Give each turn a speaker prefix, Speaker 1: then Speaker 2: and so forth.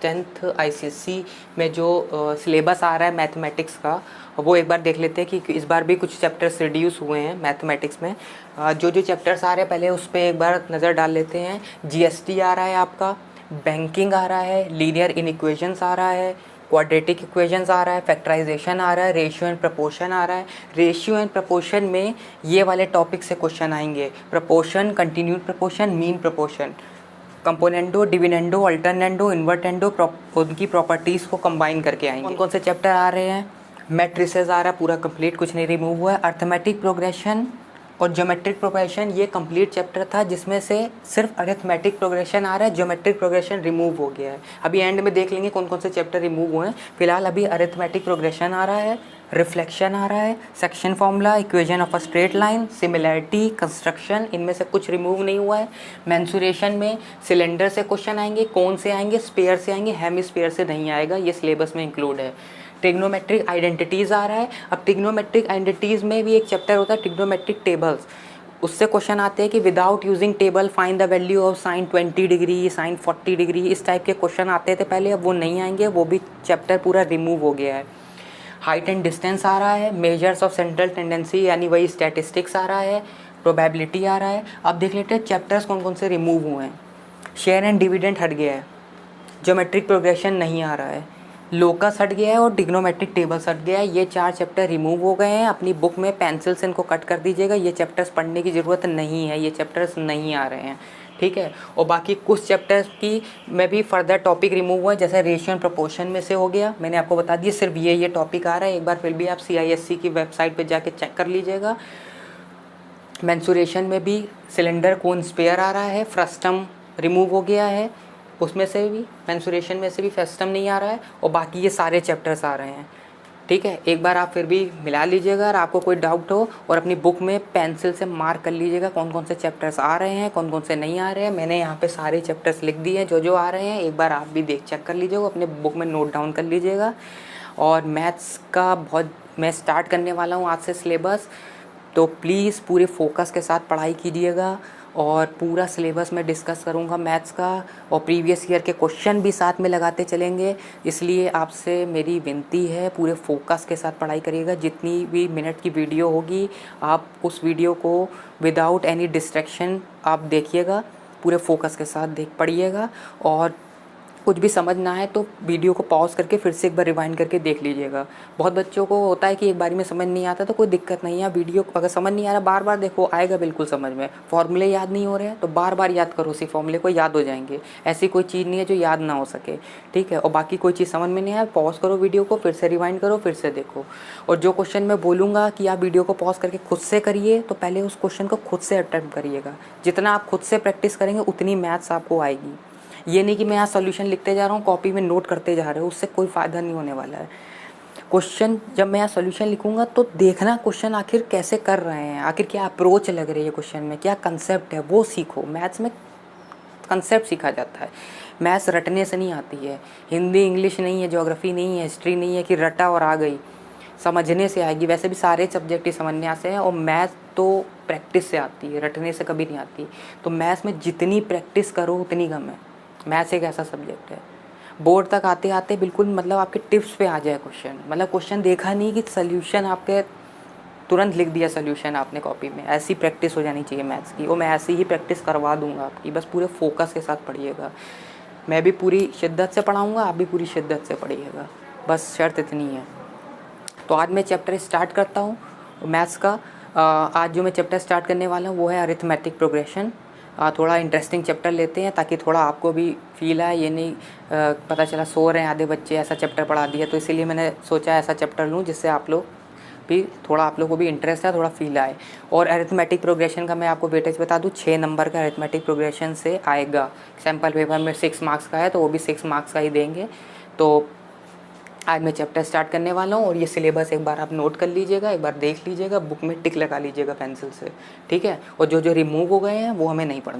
Speaker 1: 10th ICSE में जो syllabus आ रहा है मैथमेटिक्स का, वो एक बार देख लेते हैं कि इस बार भी कुछ चैप्टर्स रिड्यूस हुए हैं मैथमेटिक्स में। जो जो चैप्टर्स आ रहे हैं पहले उस पर एक बार नज़र डाल लेते हैं। GST आ रहा है आपका, बैंकिंग आ रहा है, लीनियर इनइक्वेशंस आ रहा है, क्वाड्रेटिक इक्वेशंस आ रहा है, फैक्टराइजेशन आ रहा है, रेशियो एंड प्रपोर्शन आ रहा है। रेशियो एंड प्रपोर्शन में ये वाले टॉपिक से क्वेश्चन आएंगे: proportion, continued proportion, mean proportion, componendo, dividendo, alternendo, invertendo, उनकी प्रॉपर्टीज़ को कंबाइन करके आएंगे। कौन कौन से चैप्टर आ रहे हैं? मैट्रिसेस आ रहा है पूरा कंप्लीट, कुछ नहीं रिमूव हुआ है। अर्थमेटिक प्रोग्रेशन और ज्योमेट्रिक प्रोग्रेशन, ये कंप्लीट चैप्टर था जिसमें से सिर्फ अरिथमेटिक प्रोग्रेशन आ रहा है, ज्योमेट्रिक प्रोग्रेशन रिमूव हो गया है। अभी एंड में देख लेंगे कौन कौन से चैप्टर रिमूव हुए हैं। फिलहाल अभी अरिथमेटिक प्रोग्रेशन आ रहा है, रिफ्लेक्शन आ रहा है, section formula, equation of a straight line, similarity, construction, इनमें से कुछ रिमूव नहीं हुआ है। मेंसुरेशन में सिलेंडर से क्वेश्चन आएंगे, कौन से आएंगे, स्पेयर से आएंगे, हेमिस्फीयर से नहीं आएगा, ये सिलेबस में इंक्लूड है। ट्रिग्नोमेट्रिक आइडेंटिटीज़ आ रहा है। अब ट्रिग्नोमेट्रिक आइडेंटिटीज़ में भी एक चैप्टर होता है ट्रिग्नोमेट्रिक टेबल्स, उससे क्वेश्चन आते हैं कि without using table find the value of sine 20 degree, sine 40 degree, इस टाइप के क्वेश्चन आते थे पहले, अब वो नहीं आएंगे, वो भी चैप्टर पूरा रिमूव हो गया है। हाइट एंड डिस्टेंस आ रहा है, मेजर्स ऑफ सेंट्रल टेंडेंसी यानी वही स्टैटिस्टिक्स आ रहा है, प्रोबेबिलिटी आ रहा है। अब देख लेते हैं चैप्टर्स कौन कौन से रिमूव हुए हैं। शेयर एंड डिविडेंड हट गया है, ज्योमेट्रिक प्रोग्रेशन नहीं आ रहा है, लोकस हट गया है और ट्रिग्नोमेट्रिक टेबल्स हट गया है। ये 4 चैप्टर रिमूव हो गए हैं। अपनी बुक में पेंसिल से इनको कट कर दीजिएगा, ये चैप्टर्स पढ़ने की ज़रूरत नहीं है, ये चैप्टर्स नहीं आ रहे हैं, ठीक है। और बाकी कुछ चैप्टर्स की में भी फर्दर टॉपिक रिमूव हुआ है, जैसे रेशियो एंड प्रोपोर्शन में से हो गया, मैंने आपको बता दिया सिर्फ ये टॉपिक आ रहा है। एक बार फिर भी आप CISC की वेबसाइट पर जाके चेक कर लीजिएगा। मेंसुरेशन में भी सिलेंडर कोन स्पेयर आ रहा है, फ्रस्टम रिमूव हो गया है, उसमें से भी मेंसुरेशन में से भी फ्रस्टम नहीं आ रहा है, और बाकी ये सारे चैप्टर्स आ रहे हैं, ठीक है। एक बार आप फिर भी मिला लीजिएगा, अगर आपको कोई डाउट हो, और अपनी बुक में पेंसिल से मार्क कर लीजिएगा कौन कौन से चैप्टर्स आ रहे हैं, कौन कौन से नहीं आ रहे हैं। मैंने यहाँ पे सारे चैप्टर्स लिख दिए हैं जो जो आ रहे हैं, एक बार आप भी चेक कर लीजिएगा, अपने बुक में नोट डाउन कर लीजिएगा। और मैथ्स का बहुत मैं स्टार्ट करने वाला हूँ आज से सिलेबस, तो प्लीज़ पूरे फोकस के साथ पढ़ाई कीजिएगा, और पूरा सिलेबस मैं डिस्कस करूँगा मैथ्स का, और प्रीवियस ईयर के क्वेश्चन भी साथ में लगाते चलेंगे। इसलिए आपसे मेरी विनती है, पूरे फोकस के साथ पढ़ाई करिएगा। जितनी भी मिनट की वीडियो होगी, आप उस वीडियो को विदाउट एनी डिस्ट्रैक्शन आप देखिएगा, पूरे फोकस के साथ पढ़िएगा। और कुछ भी समझ ना आए तो वीडियो को पॉज करके फिर से एक बार रिवाइंड करके देख लीजिएगा। बहुत बच्चों को होता है कि एक बार में समझ नहीं आता, तो कोई दिक्कत नहीं है, वीडियो अगर समझ नहीं आ रहा बार बार देखो, आएगा बिल्कुल समझ में। फॉर्मूले याद नहीं हो रहे हैं तो बार बार याद करो, उसी फॉर्मूले को याद हो जाएंगे। ऐसी कोई चीज़ नहीं है जो याद ना हो सके, ठीक है। और बाकी कोई चीज़ समझ में नहीं आया, पॉज करो वीडियो को, फिर से रिवाइंड करो, फिर से देखो। और जो क्वेश्चन मैं बोलूँगा कि आप वीडियो को पॉज करके खुद से करिए, तो पहले उस क्वेश्चन को खुद से अटेम्प्ट करिएगा। जितना आप खुद से प्रैक्टिस करेंगे उतनी मैथ्स आपको आएगी। ये नहीं कि मैं यहाँ सॉल्यूशन लिखते जा रहा हूँ, कॉपी में नोट करते जा रहे हो, उससे कोई फ़ायदा नहीं होने वाला है। क्वेश्चन जब मैं यहाँ सॉल्यूशन लिखूँगा तो देखना क्वेश्चन आखिर कैसे कर रहे हैं, आखिर क्या अप्रोच लग रही है क्वेश्चन में, क्या कंसेप्ट है, वो सीखो। मैथ्स में कंसेप्ट सीखा जाता है, मैथ्स रटने से नहीं आती है। हिंदी इंग्लिश नहीं है, ज्योग्राफी नहीं है, हिस्ट्री नहीं है कि रटा और आ गई, समझने से आएगी। वैसे भी सारे सब्जेक्ट ही समझने से हैं, और मैथ्स तो प्रैक्टिस से आती है, रटने से कभी नहीं आती। तो मैथ्स में जितनी प्रैक्टिस करो उतनी कम है। मैथ्स एक ऐसा सब्जेक्ट है, बोर्ड तक आते आते बिल्कुल मतलब आपके टिप्स पे आ जाए क्वेश्चन, मतलब क्वेश्चन देखा नहीं कि सॉल्यूशन आपके तुरंत लिख दिया सॉल्यूशन आपने कॉपी में। ऐसी प्रैक्टिस हो जानी चाहिए मैथ्स की, और मैं ऐसी ही प्रैक्टिस करवा दूंगा आपकी। बस पूरे फोकस के साथ पढ़िएगा, मैं भी पूरी शिद्दत से पढ़ाऊँगा, आप भी पूरी शिद्दत से पढ़िएगा, बस शर्त इतनी है। तो आज मैं चैप्टर स्टार्ट करता हूँ मैथ्स का। आज जो मैं चैप्टर स्टार्ट करने वाला हूँ वो है अरिथमेटिक प्रोग्रेशन। थोड़ा इंटरेस्टिंग चैप्टर लेते हैं ताकि थोड़ा आपको भी फील आए, ये नहीं पता चला सो रहे हैं आधे बच्चे, ऐसा चैप्टर पढ़ा दिया। तो इसीलिए मैंने सोचा ऐसा चैप्टर लूँ जिससे आप लोग भी थोड़ा, आप लोगों को भी इंटरेस्ट है, थोड़ा फील आए। और अरिथमेटिक प्रोग्रेशन का मैं आपको वेटेज बता दूँ, 6 नंबर का अरिथमेटिक प्रोग्रेशन से आएगा। सैम्पल पेपर में 6 मार्क्स का है, तो वो भी 6 मार्क्स का ही देंगे। तो आज मैं चैप्टर स्टार्ट करने वाला हूँ, और ये सिलेबस एक बार आप नोट कर लीजिएगा, एक बार देख लीजिएगा, बुक में टिक लगा लीजिएगा पेंसिल से, ठीक है। और जो जो रिमूव हो गए हैं वो हमें नहीं पढ़ना।